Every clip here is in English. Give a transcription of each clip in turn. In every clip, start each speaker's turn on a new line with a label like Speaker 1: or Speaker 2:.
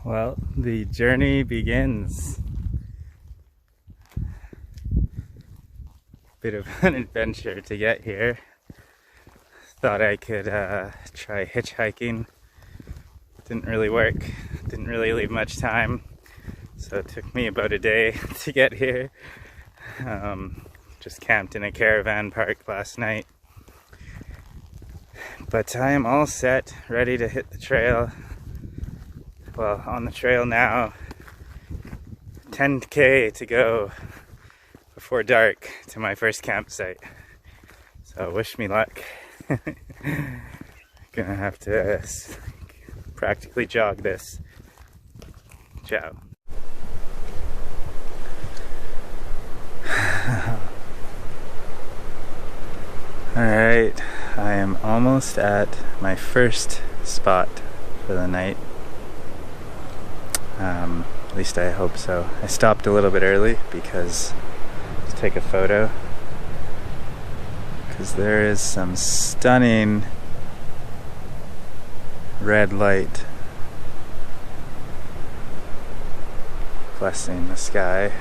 Speaker 1: Well, the journey begins. Bit of an adventure to get here. Thought I could try hitchhiking. Didn't really work. Didn't really leave much time. So it took me about a day to get here. Just camped in a caravan park last night. But I am all set, ready to hit the trail. Well, on the trail now. 10K to go before dark to my first campsite. So wish me luck. Gonna have to practically jog this. Ciao. Alright, I am almost at my first spot for the night. At least I hope so. I stopped a little bit early because to take a photo, because there is some stunning red light blessing the sky.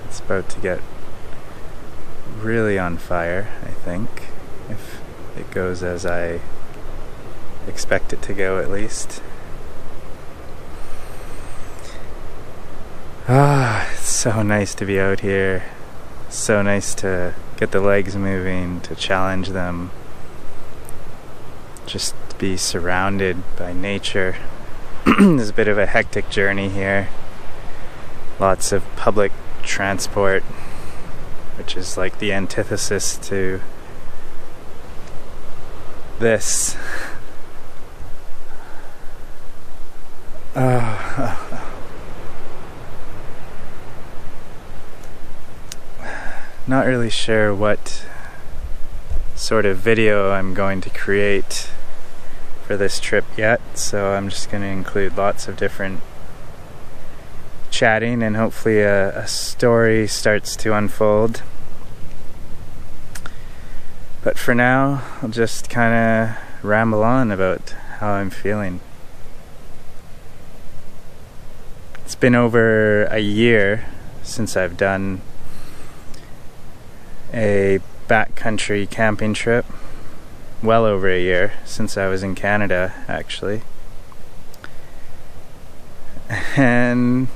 Speaker 1: It's about to get really on fire, I think, if it goes as I expect it to go, at least. It's so nice to be out here. So nice to get the legs moving, to challenge them. Just to be surrounded by nature. It's a bit of a hectic journey here. Lots of public transport, which is like the antithesis to this. Not really sure what sort of video I'm going to create for this trip yet, so I'm just going to include lots of different chatting, and hopefully a story starts to unfold. But for now, I'll just kind of ramble on about how I'm feeling. It's been over a year since I've done a backcountry camping trip. Well over a year since I was in Canada, actually. And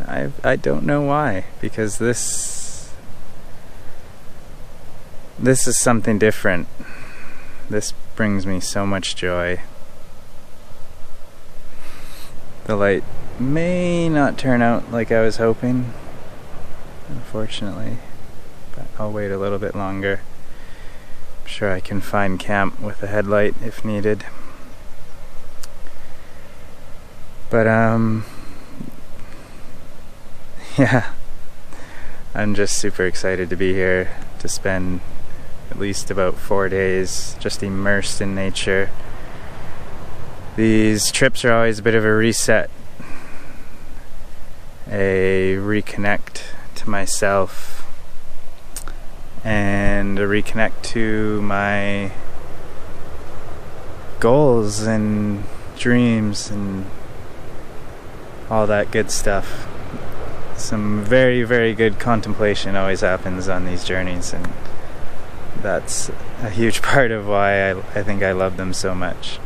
Speaker 1: I don't know why, because this is something different. This brings me so much joy. The light may not turn out like I was hoping, unfortunately, but I'll wait a little bit longer. I'm sure I can find camp with a headlight if needed. But yeah, I'm just super excited to be here, to spend at least about 4 days just immersed in nature. These trips are always a bit of a reset, a reconnect to myself, and a reconnect to my goals and dreams and all that good stuff. Some very, very good contemplation always happens on these journeys, and that's a huge part of why I think I love them so much.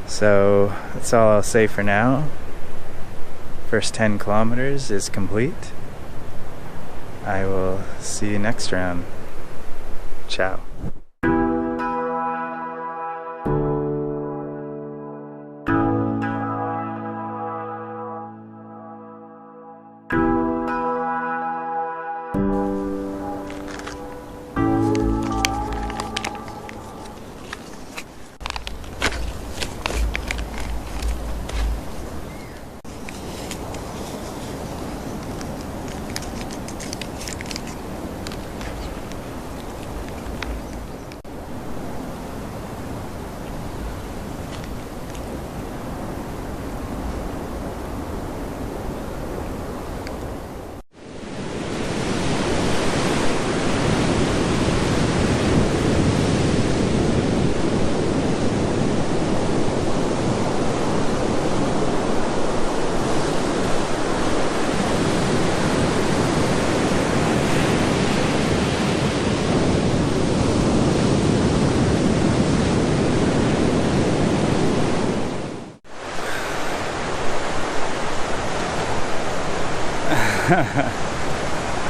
Speaker 1: So that's all I'll say for now. First 10 kilometers is complete. I will see you next round. Ciao.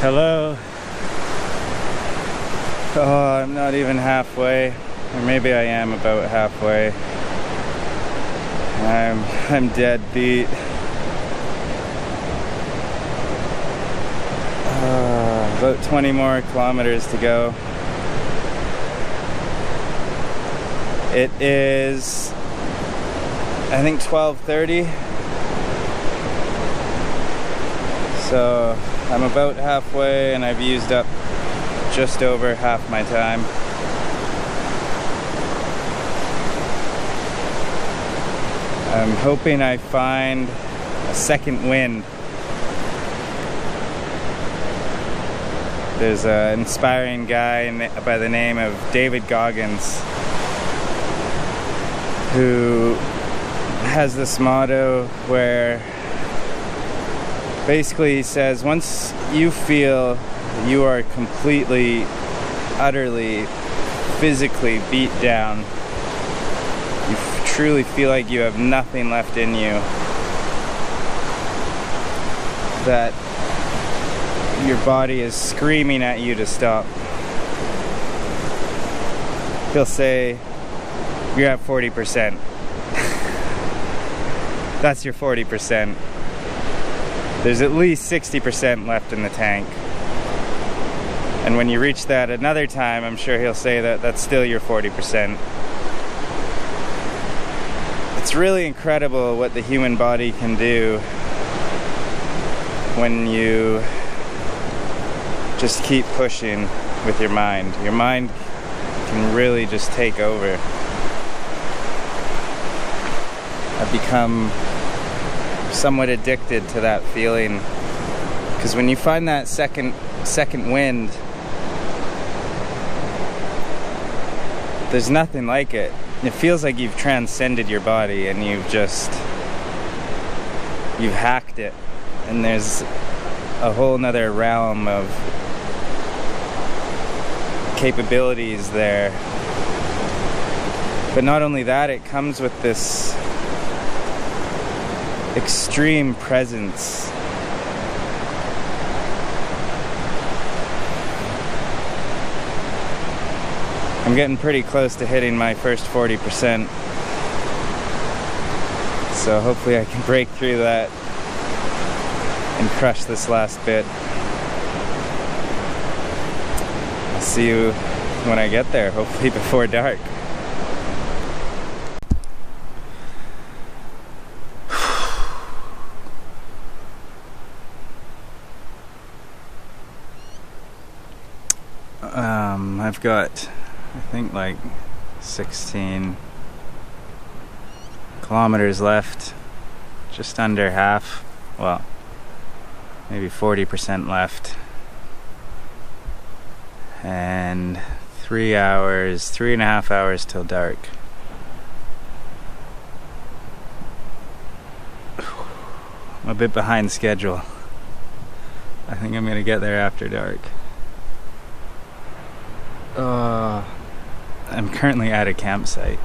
Speaker 1: Hello. Oh, I'm not even halfway, or maybe I am about halfway. I'm dead beat. About 20 more kilometers to go. It is, I think, 12:30. So I'm about halfway and I've used up just over half my time. I'm hoping I find a second wind. There's an inspiring guy by the name of David Goggins who has this motto where basically he says, once you feel you are completely, utterly, physically beat down, you truly feel like you have nothing left in you, that your body is screaming at you to stop. He'll say, you're at 40%. That's your 40%. There's at least 60% left in the tank. And when you reach that another time, I'm sure he'll say that that's still your 40%. It's really incredible what the human body can do when you just keep pushing with your mind. Your mind can really just take over. I've become somewhat addicted to that feeling, because when you find that second wind, there's nothing like it. It feels like you've transcended your body and you've hacked it, and there's a whole nother realm of capabilities there. But not only that, it comes with this extreme presence. I'm getting pretty close to hitting my first 40%, so hopefully I can break through that and crush this last bit. I'll see you when I get there, hopefully before dark. I've got, I think, like 16 kilometers left, just under half, well, maybe 40% left, and 3.5 hours till dark. I'm a bit behind schedule. I think I'm gonna get there after dark. I'm currently at a campsite.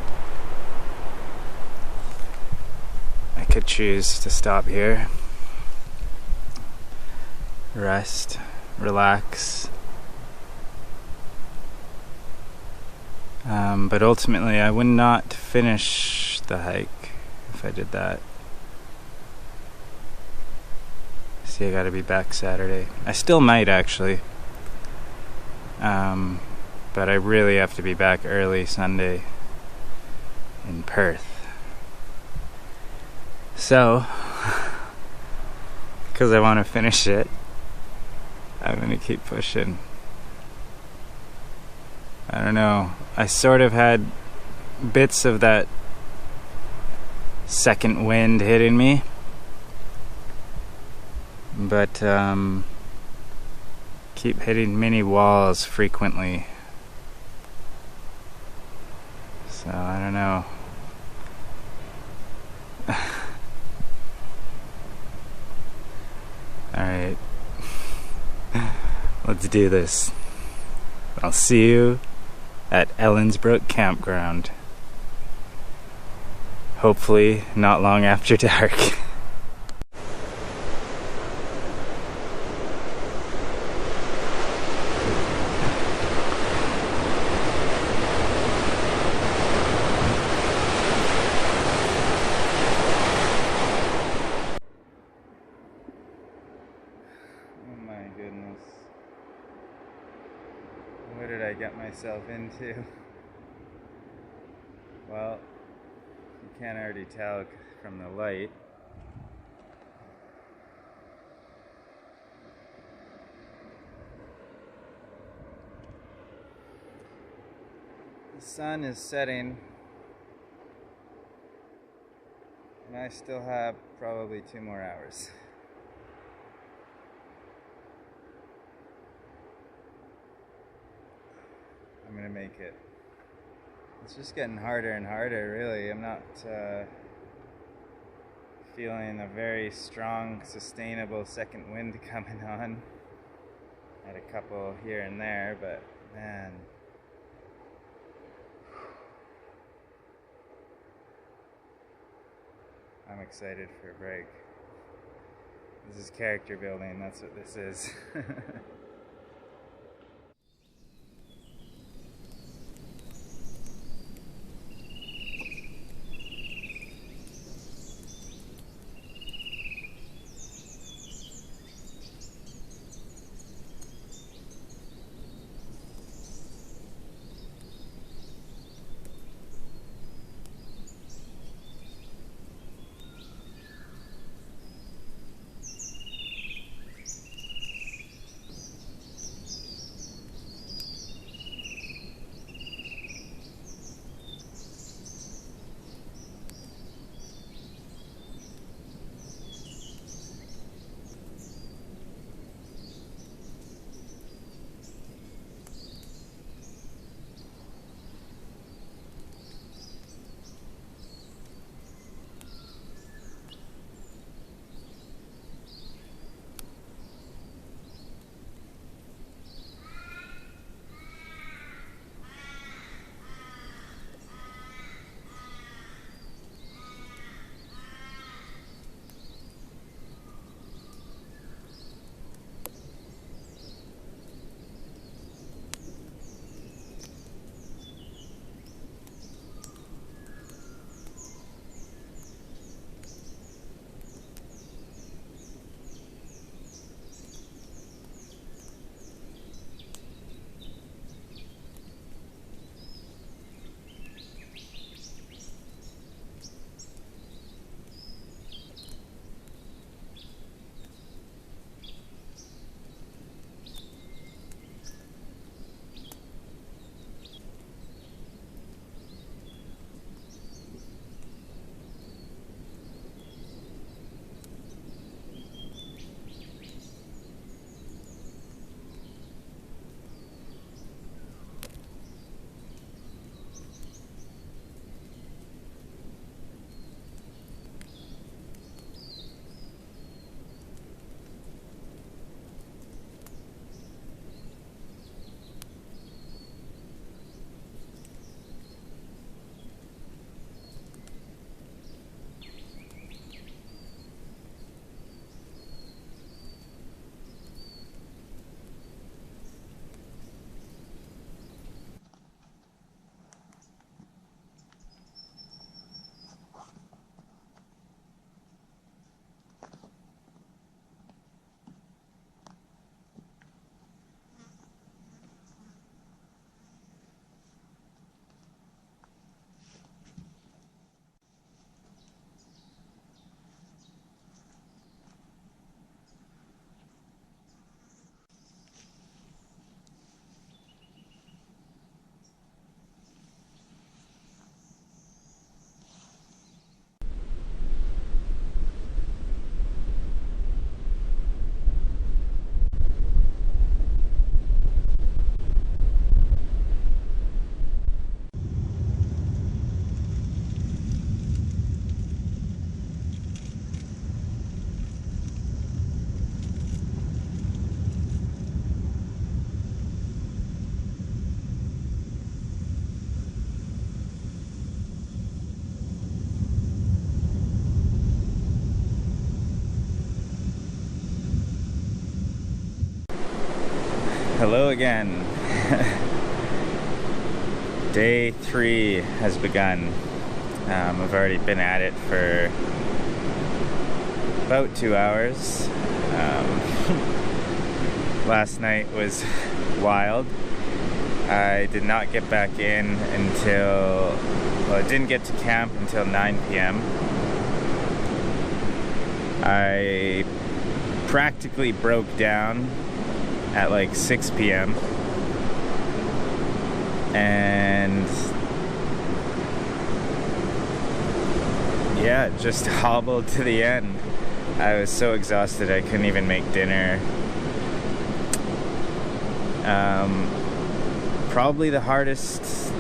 Speaker 1: I could choose to stop here, rest, relax, but ultimately I would not finish the hike if I did that. See, I gotta be back Saturday. I still might, actually. But I really have to be back early Sunday in Perth. So, because I want to finish it, I'm going to keep pushing. I don't know. I sort of had bits of that second wind hitting me, but keep hitting mini walls frequently. So I don't know. Alright. Let's do this. I'll see you at Ellensbrook Campground. Hopefully not long after dark. What did I get myself into? Well, you can't already tell from the light. The sun is setting, and I still have probably 2 more hours. I'm gonna make it. It's just getting harder and harder, really. I'm not feeling a very strong, sustainable second wind coming on. Had a couple here and there, but man. I'm excited for a break. This is character building, that's what this is. Hello again. Day 3 has begun. I've already been at it for about 2 hours. Last night was wild. I did not get back in until, well, I didn't get to camp until 9 p.m. I practically broke down at like 6 p.m. and yeah, just hobbled to the end. I was so exhausted I couldn't even make dinner. Probably the hardest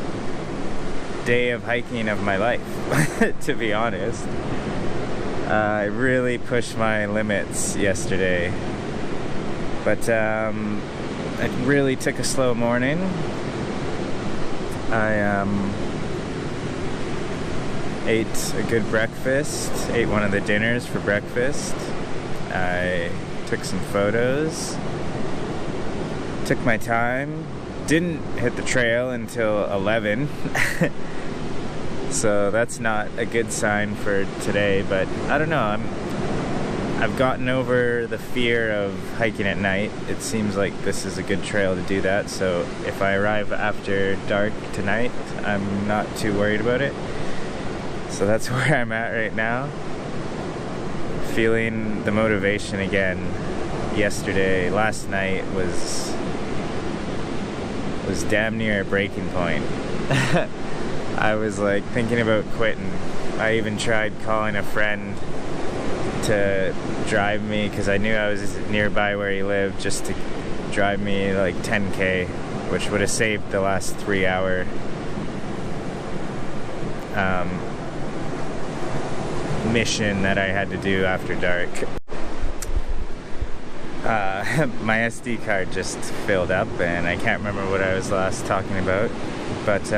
Speaker 1: day of hiking of my life, to be honest. I really pushed my limits yesterday, but I really took a slow morning. I ate a good breakfast, ate one of the dinners for breakfast. I took some photos, took my time, didn't hit the trail until 11. So that's not a good sign for today, but I don't know, I've gotten over the fear of hiking at night. It seems like this is a good trail to do that, so if I arrive after dark tonight, I'm not too worried about it. So that's where I'm at right now. Feeling the motivation again. Last night was damn near a breaking point. I was like thinking about quitting. I even tried calling a friend to drive me because I knew I was nearby where he lived, just to drive me like 10k, which would have saved the last 3-hour mission that I had to do after dark. My SD card just filled up and I can't remember what I was last talking about, but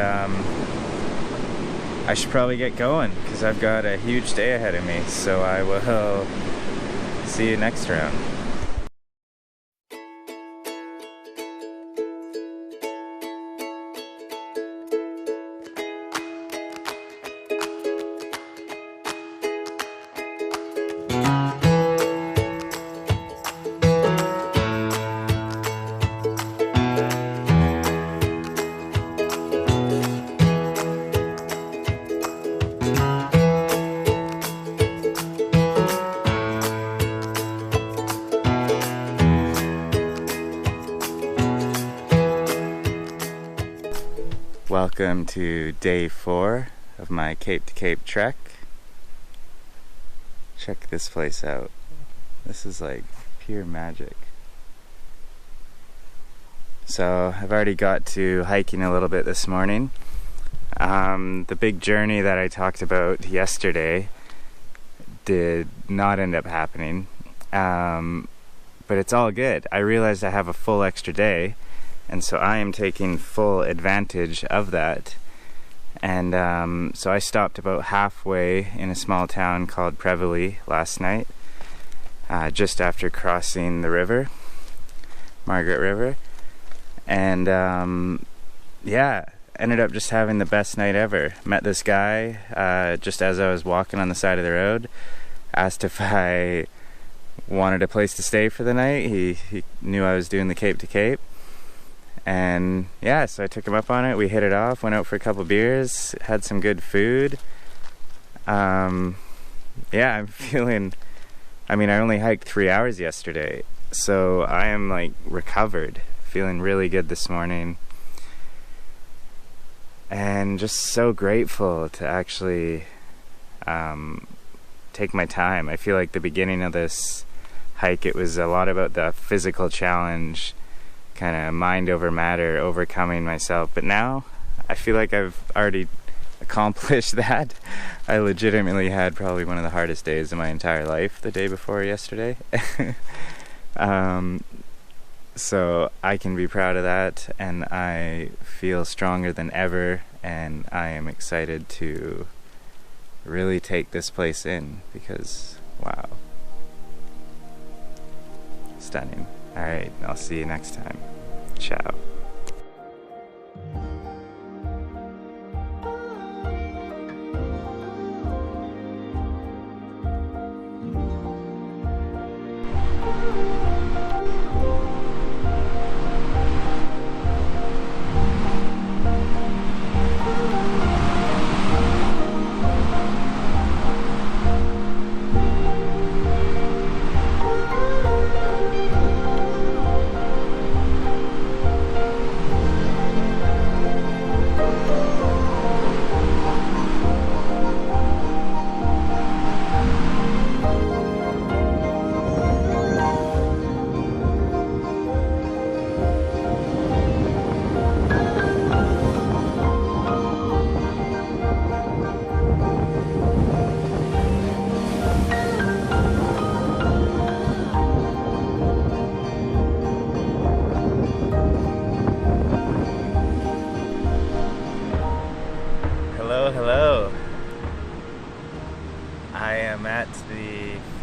Speaker 1: I should probably get going because I've got a huge day ahead of me, so I will see you next round. Welcome to day 4 of my Cape to Cape trek. Check this place out. This is like pure magic. So I've already got to hiking a little bit this morning. The big journey that I talked about yesterday did not end up happening, but it's all good. I realized I have a full extra day, and so I am taking full advantage of that. And so I stopped about halfway in a small town called Prevelly last night, just after crossing the river, Margaret River. And yeah, ended up just having the best night ever. Met this guy just as I was walking on the side of the road, asked if I wanted a place to stay for the night. He knew I was doing the Cape to Cape. And yeah, so I took him up on it. We hit it off, went out for a couple beers, had some good food. Yeah, I'm feeling, I mean, I only hiked 3 hours yesterday, so I am like recovered, feeling really good this morning. And just so grateful to actually take my time. I feel like the beginning of this hike, it was a lot about the physical challenge, kind of mind over matter, overcoming myself. But now I feel like I've already accomplished that. I legitimately had probably one of the hardest days of my entire life the day before yesterday. So I can be proud of that, and I feel stronger than ever, and I am excited to really take this place in because, wow, stunning. Alright, I'll see you next time. Ciao.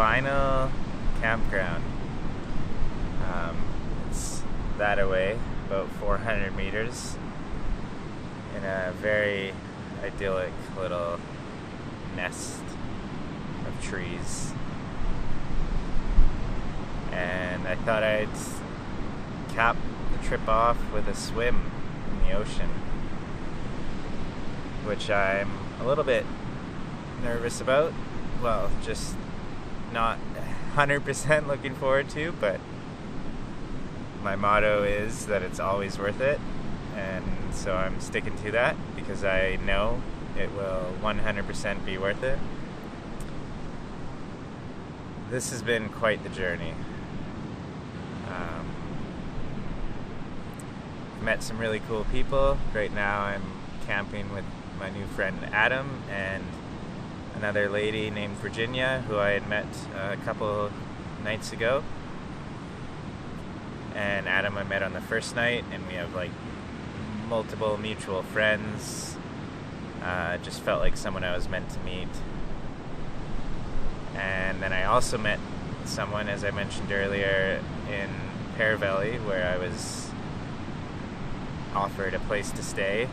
Speaker 1: final campground. It's that away, about 400 meters, in a very idyllic little nest of trees. And I thought I'd cap the trip off with a swim in the ocean, which I'm a little bit nervous about. Well, just not 100% looking forward to, but my motto is that it's always worth it, and so I'm sticking to that because I know it will 100% be worth it. This has been quite the journey. Met some really cool people. Right now I'm camping with my new friend Adam and another lady named Virginia, who I had met a couple nights ago. And Adam I met on the first night, and we have like multiple mutual friends. Just felt like someone I was meant to meet. And then I also met someone, as I mentioned earlier, in Pear Valley, where I was offered a place to stay.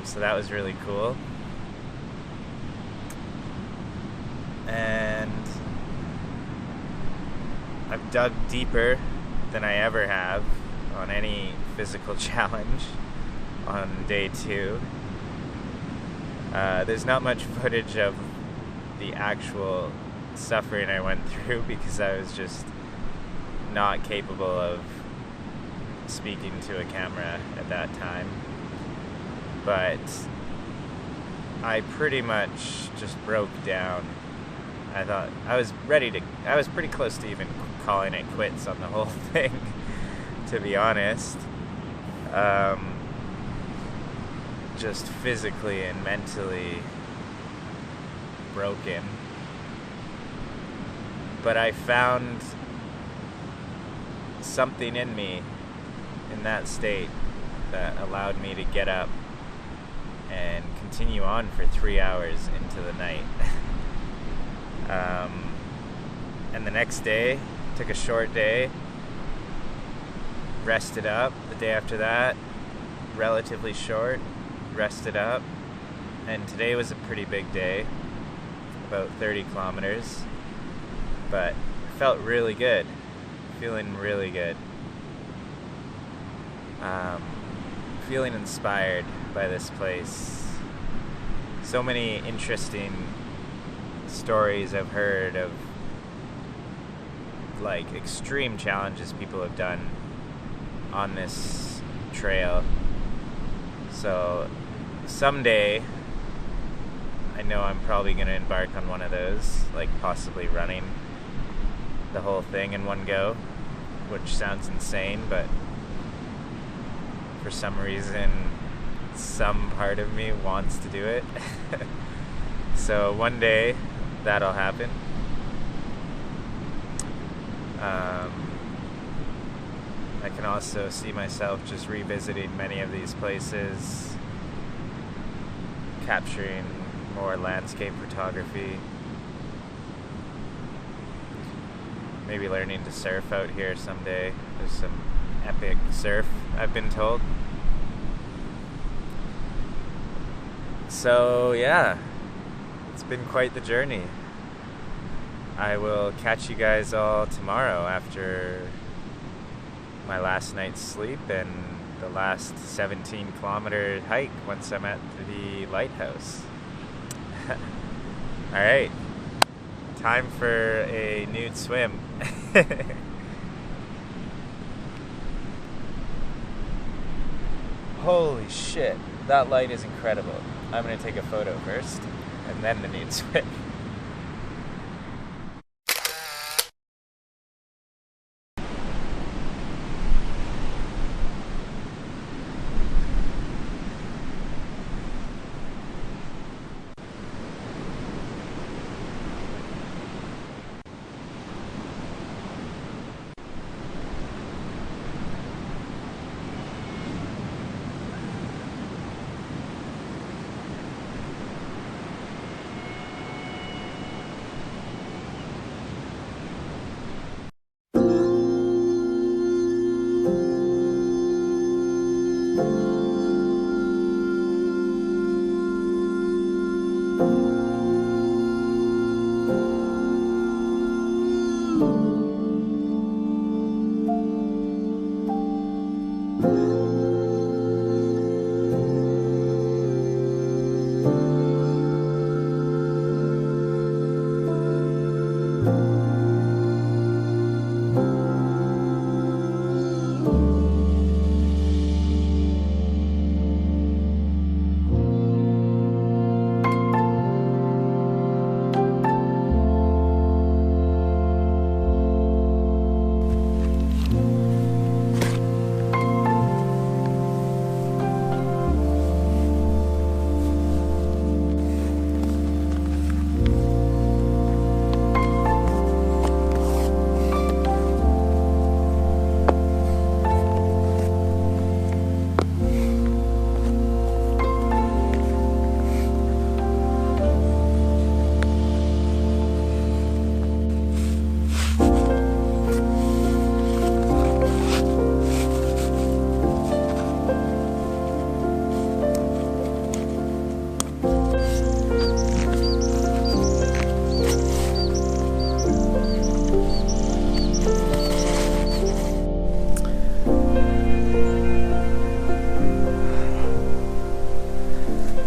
Speaker 1: So that was really cool. And I've dug deeper than I ever have on any physical challenge on day 2. There's not much footage of the actual suffering I went through because I was just not capable of speaking to a camera at that time. But I pretty much just broke down. I thought I was pretty close to even calling it quits on the whole thing, to be honest. Just physically and mentally broken. But I found something in me in that state that allowed me to get up and continue on for 3 hours into the night. And the next day, took a short day, rested up. The day after that, relatively short, rested up. And today was a pretty big day, about 30 kilometers, but felt really good, feeling really good. Feeling inspired by this place. So many interesting stories I've heard of like extreme challenges people have done on this trail. So someday I know I'm probably going to embark on one of those, like possibly running the whole thing in one go, which sounds insane, but for some reason some part of me wants to do it. So one day that'll happen. I can also see myself just revisiting many of these places, capturing more landscape photography, maybe learning to surf out here someday. There's some epic surf, I've been told. So yeah, it's been quite the journey. I will catch you guys all tomorrow after my last night's sleep and the last 17-kilometer hike once I'm at the lighthouse. Alright, time for a nude swim. Holy shit, that light is incredible. I'm going to take a photo first, and then the nude swim.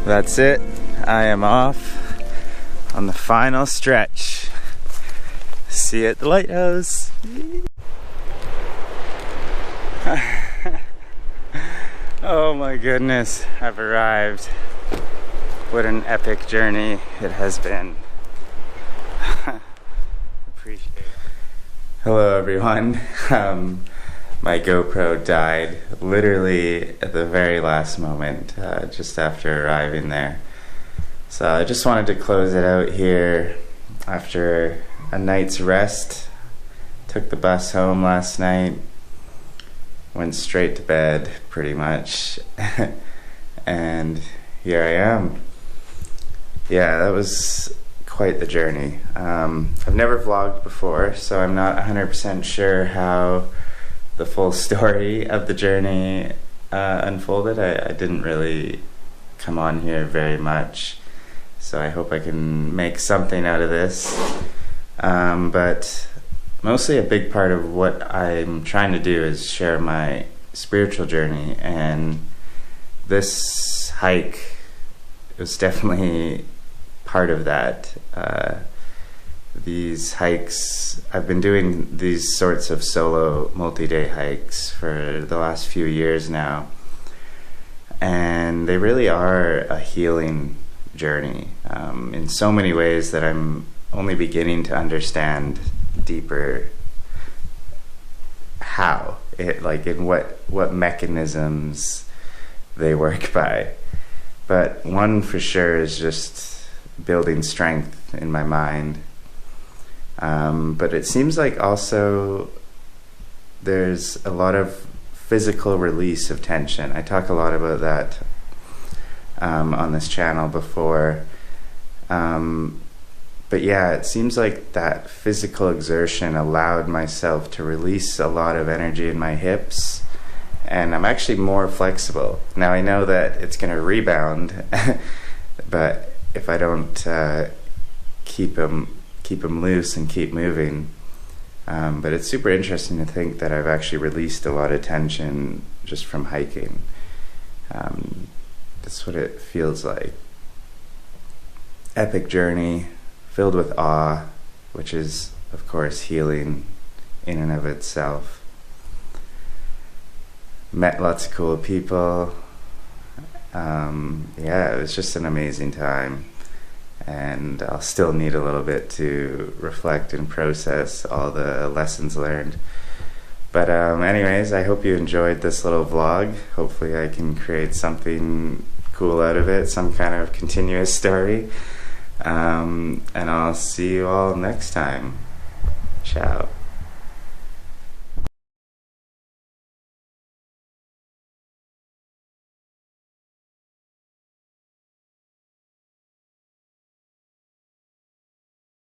Speaker 1: That's it. I am off on the final stretch. See you at the lighthouse. Oh my goodness, I've arrived. What an epic journey it has been. Appreciate it. Hello everyone. My GoPro died literally at the very last moment, just after arriving there. So I just wanted to close it out here after a night's rest. Took the bus home last night, went straight to bed pretty much, and here I am. Yeah, that was quite the journey. I've never vlogged before, so I'm not 100% sure how the full story of the journey unfolded. I didn't really come on here very much, so I hope I can make something out of this. But mostly a big part of what I'm trying to do is share my spiritual journey, and this hike was definitely part of that. These hikes, I've been doing these sorts of solo multi-day hikes for the last few years now, and they really are a healing journey in so many ways that I'm only beginning to understand deeper how it, like, in what mechanisms they work by. But one for sure is just building strength in my mind. But it seems like also there's a lot of physical release of tension. I talk a lot about that on this channel before. But yeah, it seems like that physical exertion allowed myself to release a lot of energy in my hips, and I'm actually more flexible. Now I know that it's going to rebound, but if I don't keep them loose and keep moving. But it's super interesting to think that I've actually released a lot of tension just from hiking. That's what it feels like. Epic journey, filled with awe, which is, of course, healing in and of itself. Met lots of cool people. Yeah, it was just an amazing time. And I'll still need a little bit to reflect and process all the lessons learned. But anyways, I hope you enjoyed this little vlog. Hopefully I can create something cool out of it, some kind of continuous story. And I'll see you all next time. Ciao.